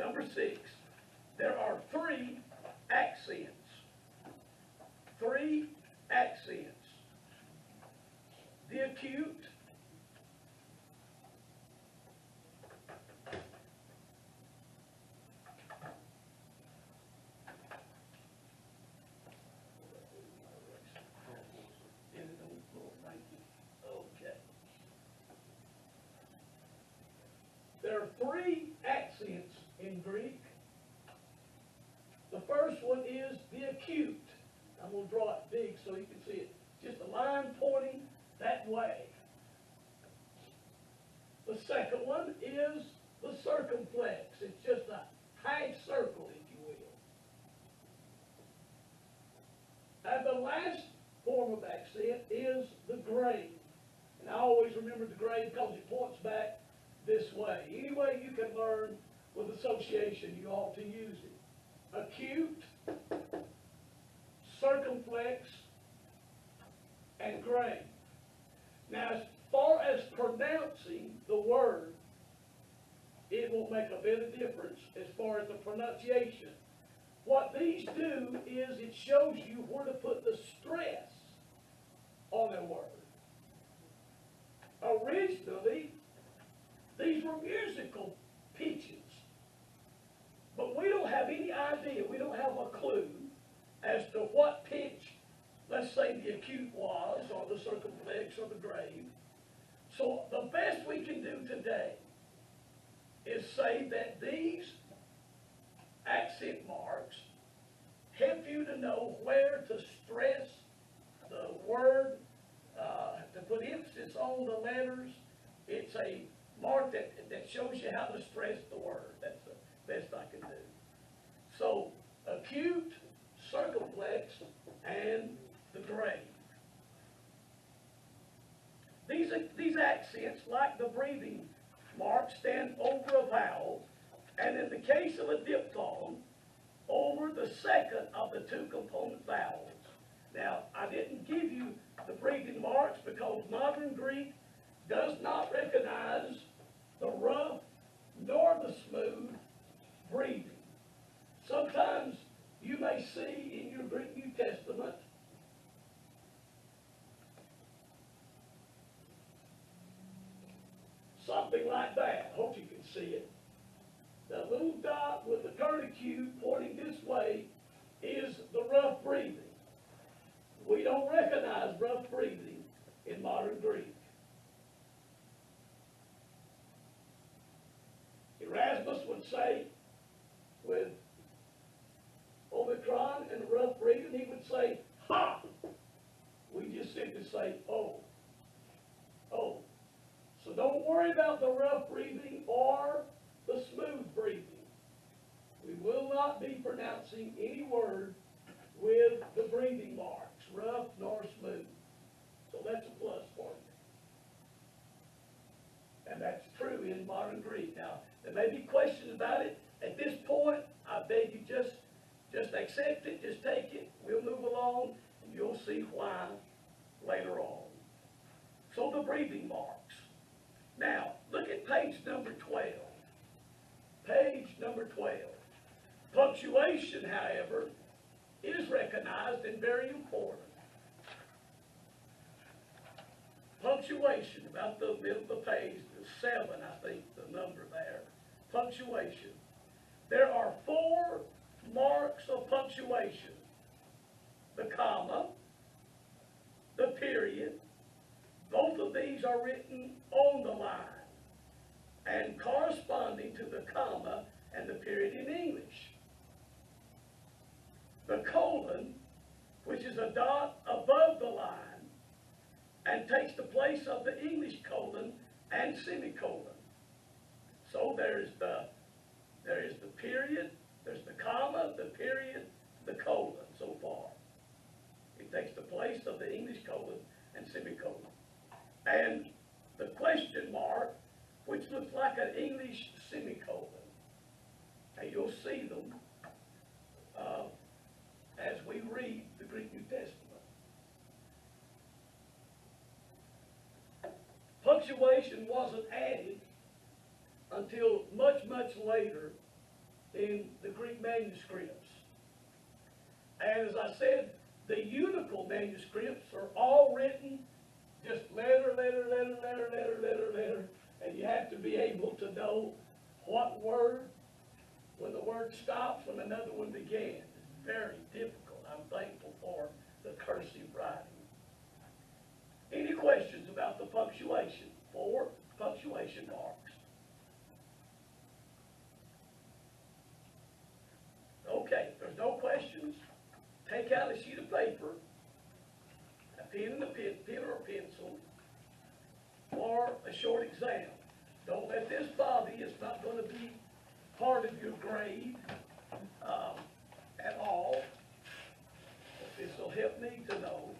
Number 6, there are 3 accents. 3 accents. The acute, there are 3 accents in Greek. The first one is the acute. I'm going to draw it big so you can see it. Just a line pointing that way. The second one is the circumflex. It's just a half circle, if you will. And the last form of accent is the grave. And I always remember the grave because it points back this way. Any way you can learn with association, you ought to use it. Acute, circumflex, and grave. Now, as far as pronouncing the word, it won't make a bit of difference as far as the pronunciation. What these do is it shows you where to put the stress on a word. Originally, these were musical pitches. But we don't have any idea, we don't have a clue as to what pitch, let's say the acute was, or the circumflex, or the grave. So the best we can do today is say that these accent marks help you to know where to stress the word, to put emphasis on the letters. It's a mark that shows you how to stress the word. That's the best I can do. So, acute, circumflex, and the grave. These accents, like the breathing mark, stand over a vowel, and in the case of a diphthong, over the second of the 2 component vowels. Now, I didn't give you the breathing marks because modern Greek does not recognize the rough nor the smooth breathing. Sometimes you may see in your Greek New Testament something like that. Hope you can see it. The little dot with the curlicue pointing this way is the rough breathing. We don't recognize rough breathing in modern Greek. Erasmus would say, with Omicron and rough breathing, he would say, ha! We just simply say, oh. Oh. So don't worry about the rough breathing or the smooth breathing. We will not be pronouncing any word with the breathing marks, rough nor smooth. So that's a plus for you. And that's true in modern Greek. Now, there may be questions about it. At this point, I beg you just accept it, just take it. We'll move along, and you'll see why later on. So the breathing marks. Now, look at page number 12. Page number 12. Punctuation, however, is recognized and very important. Punctuation, about the middle of the page, 7, I think, the number there. Punctuation. There are 4 marks of punctuation. The comma, the period. Both of these are written on the line and corresponding to the comma and the period in English. The colon, which is a dot above the line and takes the place of the English colon and semicolon. So there is the period, there's the comma, the period, the colon so far. It takes the place of the English colon and semicolon. And the question mark, which looks like an English semicolon. And you'll see them as we read the Greek New Testament. Punctuation wasn't added until much, much later in the Greek manuscripts. And as I said, the unical manuscripts are all written just letter, letter, letter, letter, letter, letter, letter, and you have to be able to know what word, when the word stops, when another one begins. It's very difficult. I'm thankful for the cursive writing. Any questions about the punctuation? 4 punctuation marks. Okay, if there's no questions, take out a sheet of paper, a pen and a pen or a pencil, or a short exam. Don't let this bother you. It's not going to be part of your grade at all. But this will help me to know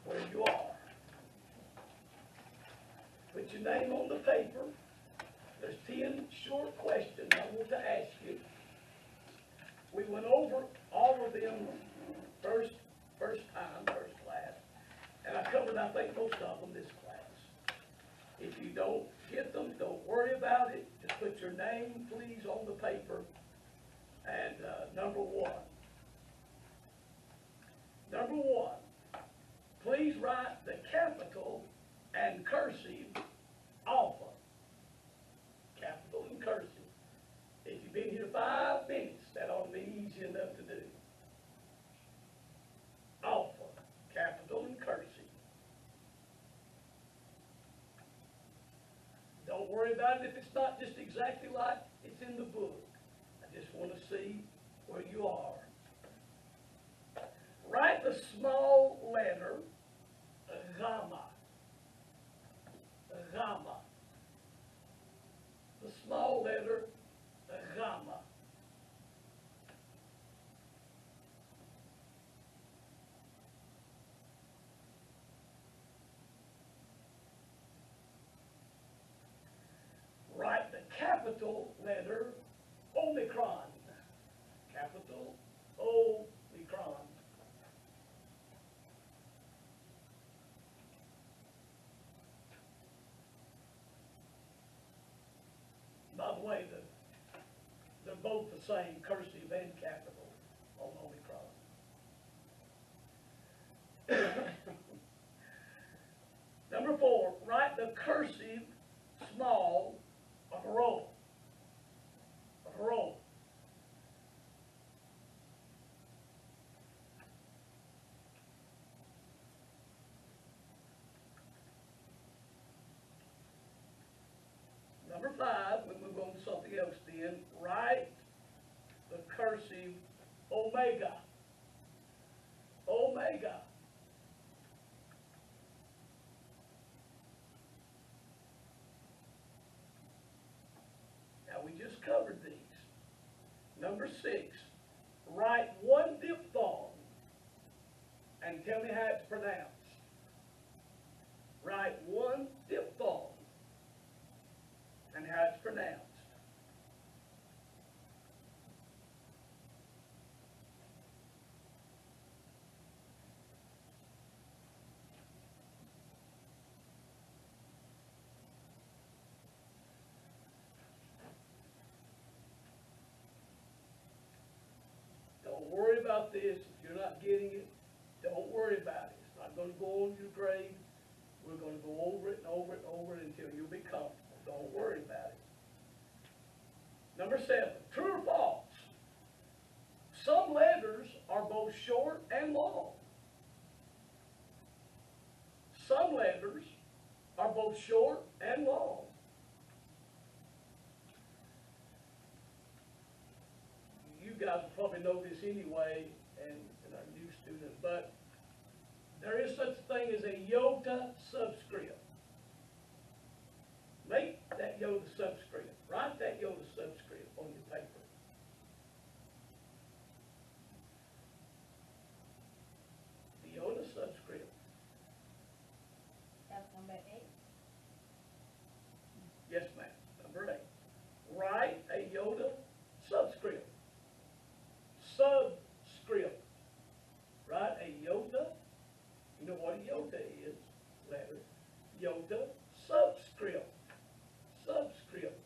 where you are. Put your name on the paper. There's 10 short questions I want to ask you. We went over all of them first class, and I covered, I think, most of them this class. If you don't get them, don't worry about it. Just put your name, please, on the paper. And number one, please write the capital and cursive alpha. Capital and cursive. If you've been here 5 minutes, that ought to be easy enough to do. Alpha, capital and cursive. Don't worry about it if it's not just exactly like it's in the book. I just want to see where you are. Write the small letter gamma. Gamma. The small letter gamma. Write the capital letter Omicron. Capital Omicron. By the way, they're both the same, cursive and capital on Omicron. Number 4, write the cursive small of a roll. Of a roll. Number 5, we move on to something else then. Write the cursive omega. Omega. Now we just covered these. Number 6, write one diphthong and tell me how it's pronounced. Write one diphthong and how it's pronounced. Don't worry about this. If you're not getting it, don't worry about it. It's not going to go on your grade. We're going to go over it and over it and over it until you'll be comfortable. Don't worry about it. Number 7, true or false? Some letters are both short and long. Some letters are both short and long. You guys will probably know this anyway, and our new students, but there is such a thing as a iota subscript. Make that iota subscript. Write that iota subscript on your paper. The iota subscript. That's number 8. Yes, ma'am. Number 8. Write a iota subscript. Subscript. Write a iota. You know what a iota is? Letter. Iota subscript. Subscript.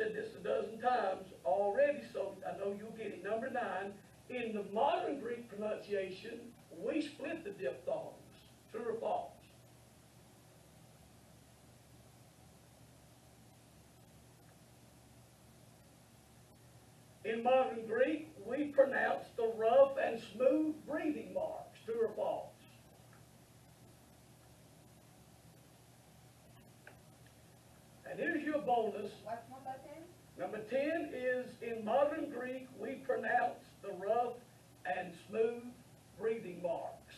said this a dozen times already, so I know you'll get it. Number 9, in the modern Greek pronunciation, we split the diphthongs. True or false? In modern Greek, we pronounce the rough and smooth breathing marks. True or false? And here's your bonus. What's number 10? Number 10 is in modern Greek, we pronounce the rough and smooth breathing marks.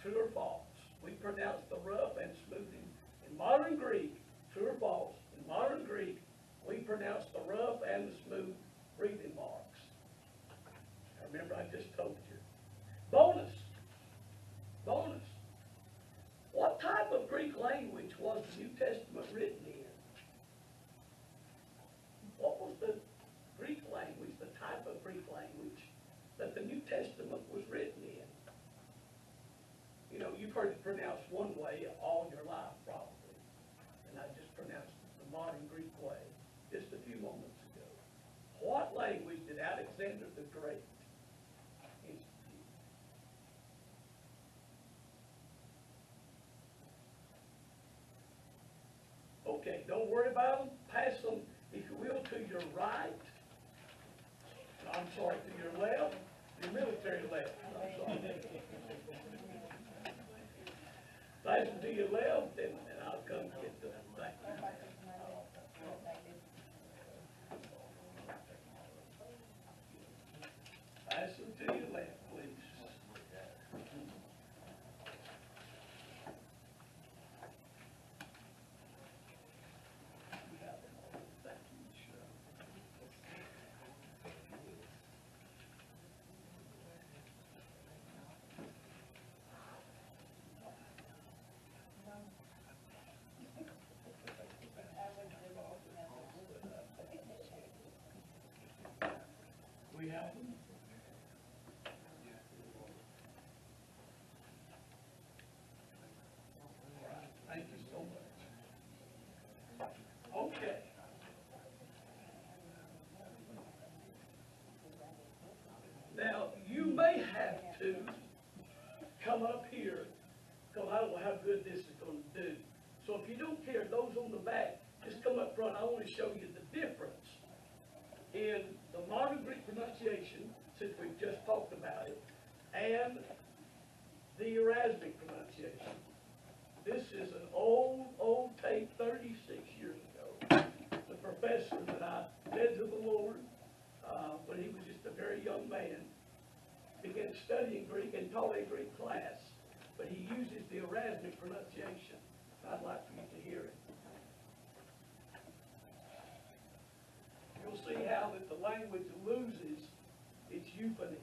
True or false? We pronounce the rough and smooth. In modern Greek, true or false? In modern Greek, we pronounce the rough and the smooth breathing marks. Now remember, I just told you. Bonus. Bonus. What type of Greek language was the New Testament written in? What was the Greek language, the type of Greek language that the New Testament was written in? You know, you've heard it pronounced one way all your life, probably. And I just pronounced it the modern Greek way just a few moments ago. What language did Alexander the Great institute? Okay, don't worry about them. Pass them, if you will, to your right. I'm sorry, to your left. Your military left. I'm sorry. Pass them to your left, and I'll come get them. Thank you. Pass them to your left, please. Thank you, sure. We have them. All right, thank you so much. Okay. Now, you may have to come up here, because I don't know how good this is going to do. So if you don't care, those on the back, just come up front. I want to show you the difference in the modern Greek pronunciation, since we've just talked about it, and the Erasmic pronunciation. This is an old tape, 36 years ago. The professor that I led to the Lord, when he was just a very young man, began studying Greek and taught a Greek class, but he uses the Erasmic pronunciation. I'd like for you to hear it. You'll see how that the language loses its euphony.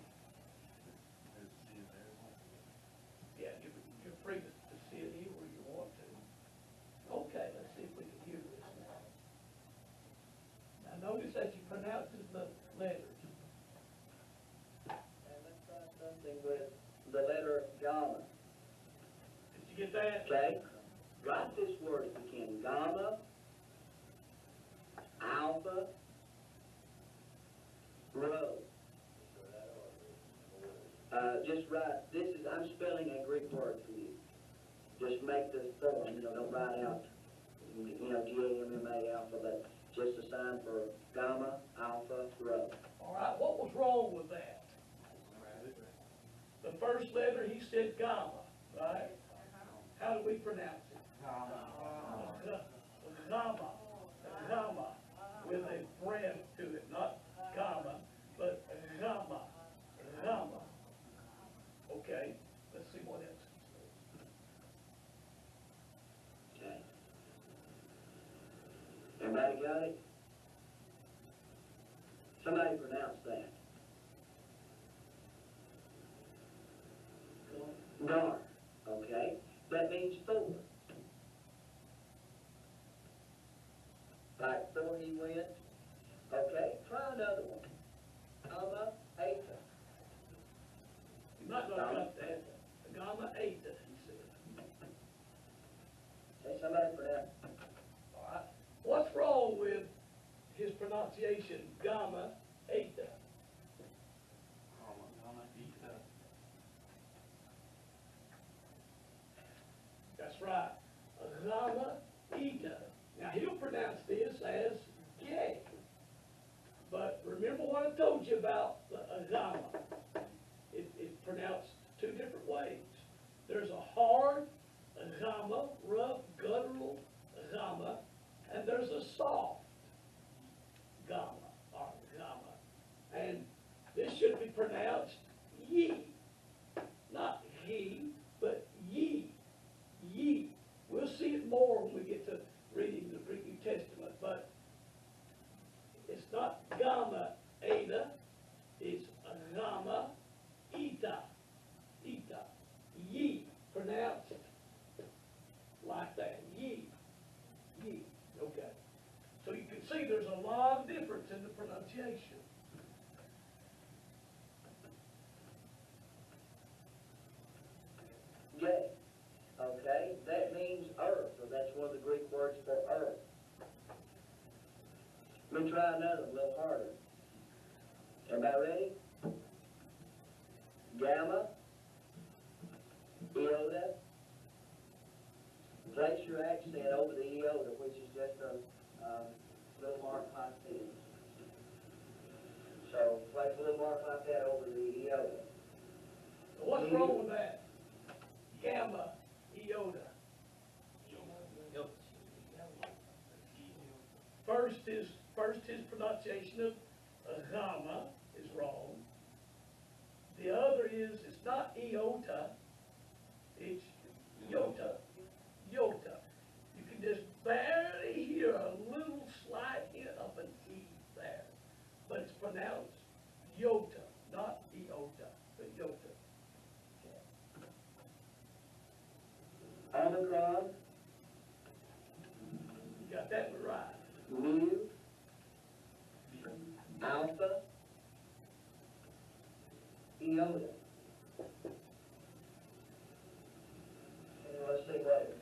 Yeah, you're free to see it here where you want to. Okay, let's see if we can hear this now. Now notice that you pronounce the letters. And let's try something with the letter gamma. Did you get that? Okay? Write this word if you can. Gamma, alpha, rho. Just write, I'm spelling a Greek word for you. Just make this form, don't write out, G-A-M-M-A, alpha, but just a sign for gamma, alpha, rho. All right, what was wrong with that? The first letter, he said gamma, right? How do we pronounce it? Gamma. Gamma, with a breath to it, not gamma, but gamma. Gamma. Okay, let's see what else he says. Okay. Everybody got it? Somebody pronounce that. Gar. Okay. That means 4. Like 4 he went. Okay, try another one. Gamma, eta. You might not have got that. Gamma eta, he said. pronunciation, gamma, eta. That's right, gamma, eta. Now, he'll pronounce this as gay. But remember what I told you about the gamma. It's pronounced two different ways. There's a hard gamma, rough, guttural gamma, and there's a soft gamma, or gamma. And this should be pronounced ye. Not he, but ye. Ye. We'll see it more when we get to reading the Greek New Testament, but it's not gamma, eta, it's gamma, eta, eta, ye, pronounced like that, ye, ye, okay. So you can see there's a lot of difference in the pronunciation. Yay. Okay, that means earth, so that's one of the Greek words for earth. Let me try another, a little harder. Everybody ready? Gamma, iota. Place your accent over the iota, which is just a little mark like this. So place a little mark like that over the iota. What's wrong with that? Gamma, iota. First his pronunciation of gamma is wrong. The other is, it's not iota, it's iota, iota. You can just barely hear a little slight hint of an E there, but it's pronounced iota, not iota, but iota. Omicron, You got that one right. mu, alpha, iota. And let's see what.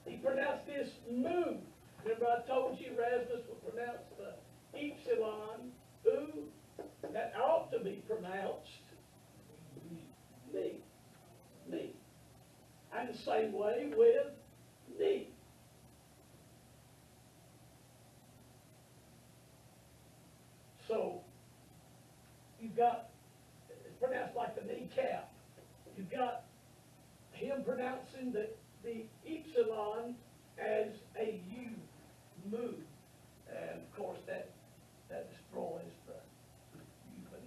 He pronounced this mu. Remember I told you Erasmus would pronounce the epsilon, oo. That ought to be pronounced me, me. And the same way with knee. So, you've got, it's pronounced like the kneecap. You've got him pronouncing the epsilon as a U, mu. And of course that destroys the U, but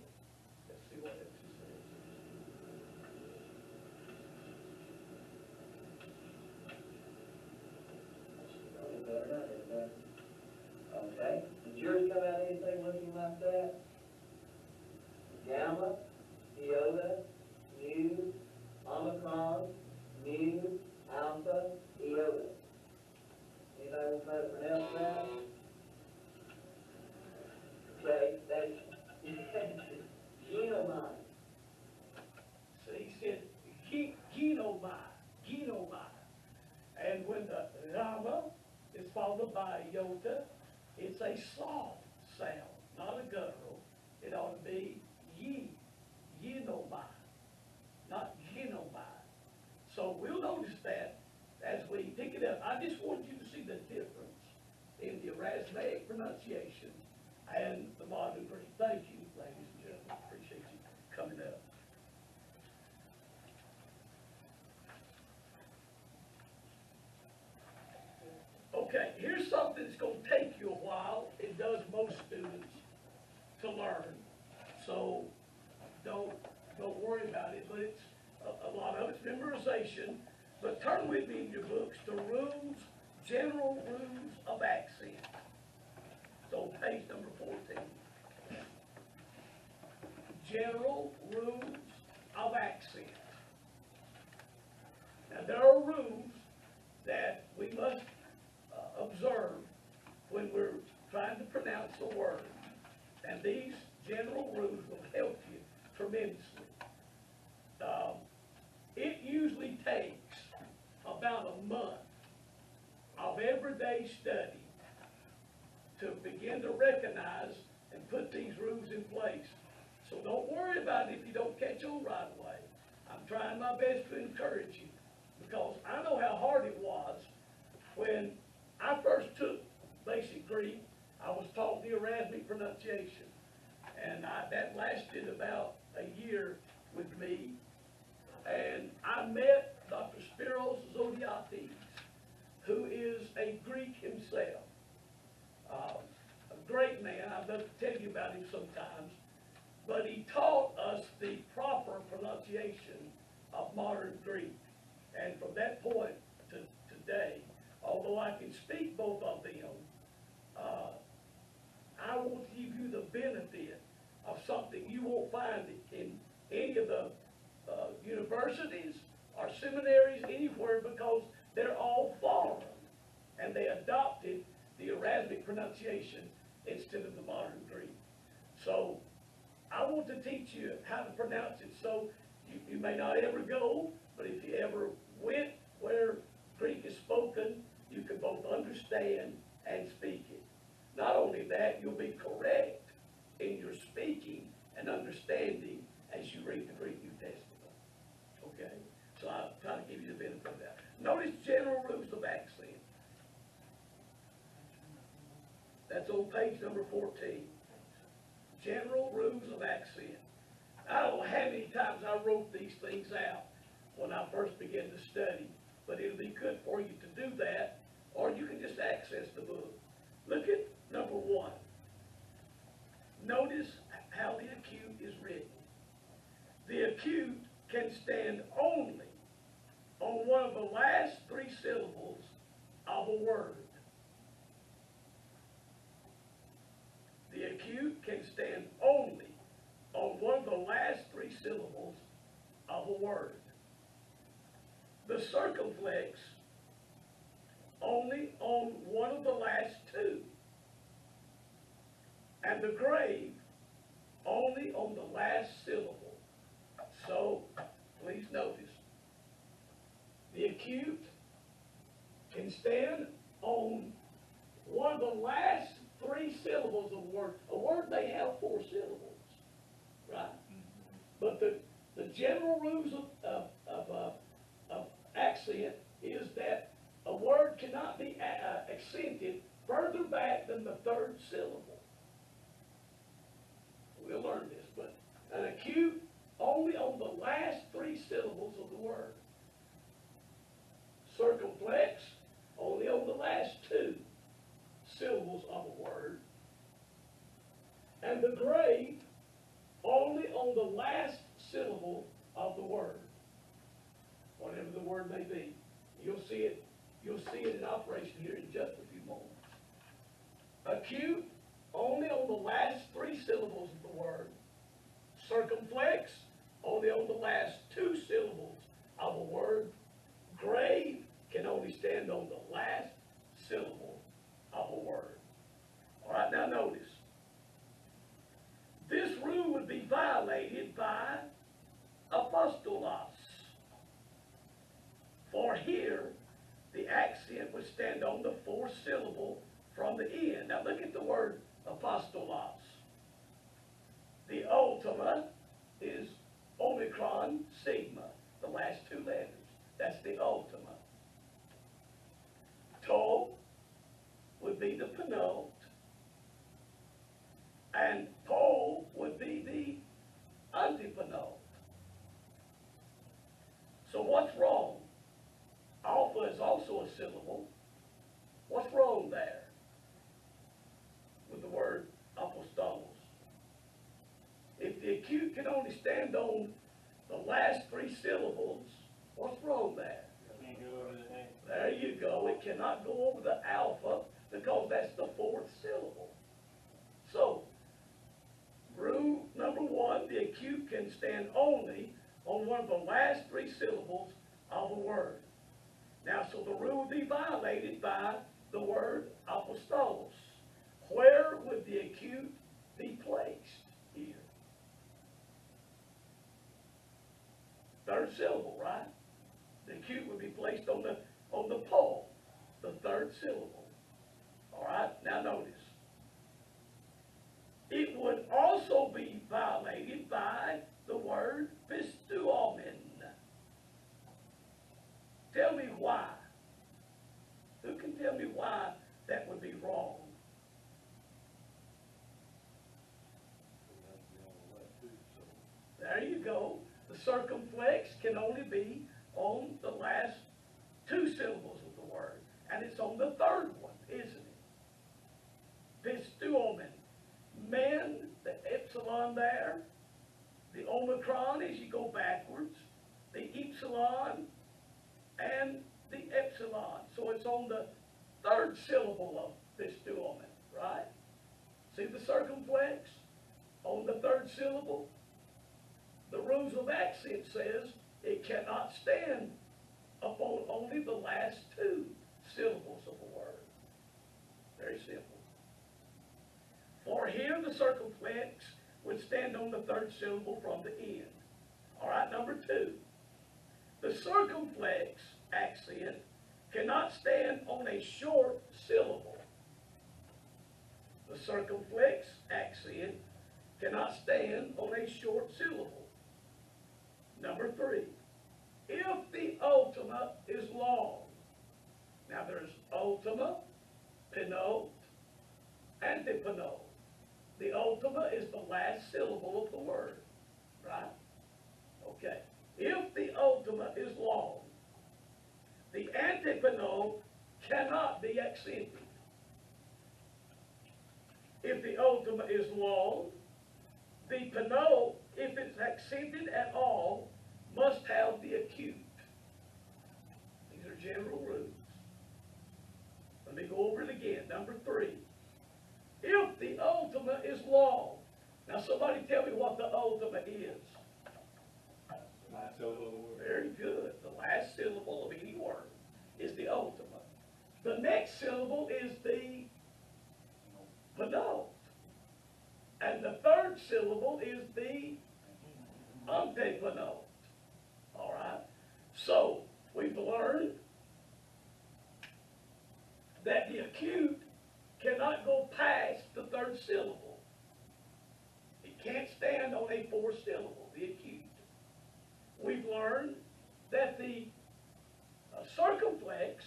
let's see what else he says. Okay, did yours come out anything looking like that? Gamma, iota, mu, omicron, mu, alpha, iota. Anybody want to try to pronounce that? Okay, that's genomine. So he said, genomai. And when the gamma is followed by iota, it's a soft sound, not a guttural. It ought to be genomai, not genomai. So we'll notice that as we pick it up. I just want you to see the difference in the Erasmic pronunciation and the modern Greek. Thank you, ladies and gentlemen. Appreciate you coming up. Okay, here's something that's going to take you a while. It does most students to learn. So don't worry about it, but it's a lot of it's memorization. But turn with me in your books to general rules of accent. So page number 14. General rules of accent. Now there are rules that we must observe when we're trying to pronounce a word. And these general rules will help you tremendously. It usually takes about a month of everyday study recognize and put these rules in place. So don't worry about it if you don't catch on right away. I'm trying my best to encourage you, because I know how hard it was when I first took basic Greek. I was taught the Erasmic pronunciation, and that lasted about a year with me. And I met Dr. Spiros Zodiates, who is a Greek himself. A great man. I'd love to tell you about him sometimes. But he taught us the proper pronunciation of modern Greek. And from that point to today, although I can speak both of them, I want to give you the benefit of something you won't find in any of the universities or seminaries anywhere, because they're all foreign. And they adopted the Erasmic pronunciation instead of the modern Greek. So I want to teach you how to pronounce it. So you may not ever go, but if you ever went where Greek is spoken, you can both understand and speak it. Not only that, you'll be correct in your speaking and understanding as you read the Greek New Testament. Okay? So I'll try to give you the benefit of that. Notice general rules of accent. That's on page number 14. General rules of accent. I don't know how many times I wrote these things out when I first began to study, but it'll be good for you to do that, or you can just access the book. Look at number 1. Notice how the acute is written. The acute can stand only on one of the last 3 syllables of a word. The acute can stand only on one of the last 3 syllables of a word. The circumflex only on one of the last 2. And the grave only on the last syllable. So, please notice, the acute can stand on one of the last 3 syllables of a word. A word may have 4 syllables, right? But the general rules of accent is that a word cannot be accented further back than the 3rd syllable. We'll learn this, but an acute only on the last 3 syllables of the word. Circumflex only on the last 2 syllables of a word. And the grave only on the last syllable of the word. Whatever the word may be. You'll see it in operation here in just a few moments. Acute only on the last 3 syllables of the word. Circumflex only on the last 2 syllables of a word. Grave can only stand on the last syllable of a word. All right, now notice. This rule would be violated by apostolos. For here, the accent would stand on the 4th syllable from the end. Now look at the word apostolos. The ultima is omicron sigma, the last 2 letters. That's the ultima. To would be the penult, and po would be the antepenult. So what's wrong? Alpha is also a syllable. What's wrong there with the word apostolos? If the acute can only stand on the last 3 syllables, what's wrong there? Can't go over the name. There you go. It cannot go over the alpha because that's the 4th syllable. So, rule number 1, the acute can stand only on one of the last 3 syllables of a word. Now, so the rule would be violated by the word apostolos. Where would the acute be placed here? 3rd syllable, right? The acute would be placed on the po, the 3rd syllable. All right, now notice. ago, the circumflex can only be on the last two syllables of the word, and it's on the third one, isn't it? Pistuomen, men, the epsilon there, the omicron as you go backwards, the epsilon, and the epsilon. So it's on the third syllable of pistuomen, right? See the circumflex on the third syllable? The rules of accent says it cannot stand upon only the last two syllables of a word. Very simple. For here the circumflex would stand on the third syllable from the end. All right, number two. The circumflex accent cannot stand on a short syllable. The circumflex accent cannot stand on a short syllable. Number three, if the ultima is long. Now there's ultima, penult, antepenult. The ultima is the last syllable of the word, right? Okay. If the ultima is long, the antepenult cannot be accented. If the ultima is long, the penult, if it's accented at all, must have the acute. These are general rules. Let me go over it again. Number three. If the ultima is long. Now somebody tell me what the ultima is. Last syllable of the word. Very good. The last syllable of any word is the ultima. The next syllable is the penult. And the third syllable is the antepenult. All right? So, we've learned that the acute cannot go past the third syllable. It can't stand on a fourth syllable, the acute. We've learned that the circumflex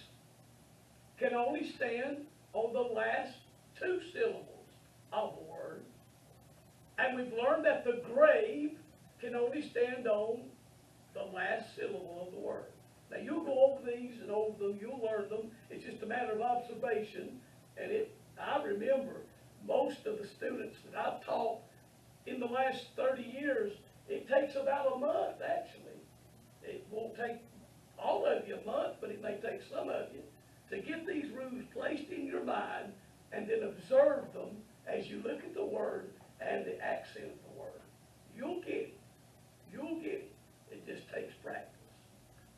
can only stand on the last two syllables of a word. And we've learned that the grave can only stand on the last syllable of the word. Now you'll go over these and over them, you'll learn them. It's just a matter of observation. And I remember most of the students that I've taught in the last 30 years, it takes about a month actually. It won't take all of you a month, but it may take some of you to get these rules placed in your mind and then observe them as you look at the word and the accent of the word. You'll get it. You'll get it. It just takes practice.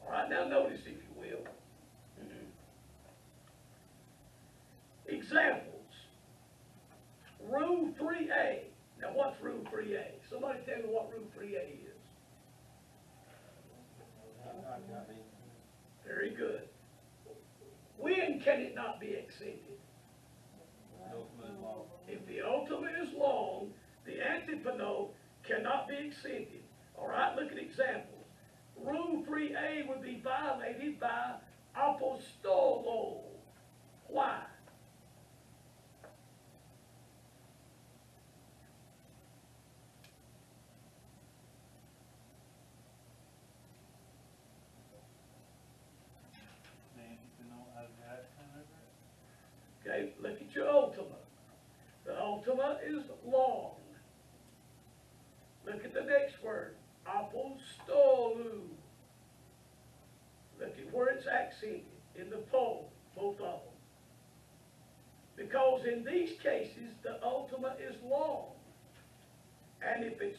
All right, now notice, if you will. Examples. Rule 3A. Now, what's Rule 3A? Somebody tell me what Rule 3A is. Very good. When can it not be accented? If the ultima is long, the antepenult cannot be accented. All right, look at examples. Rule 3A would be violated by apostolo. Why? Okay, look at your ultima. The ultima is long. Look at the next word, apostolu. Look at where it's accented in the poem, both of them. Because in these cases, the ultima is long. And if it's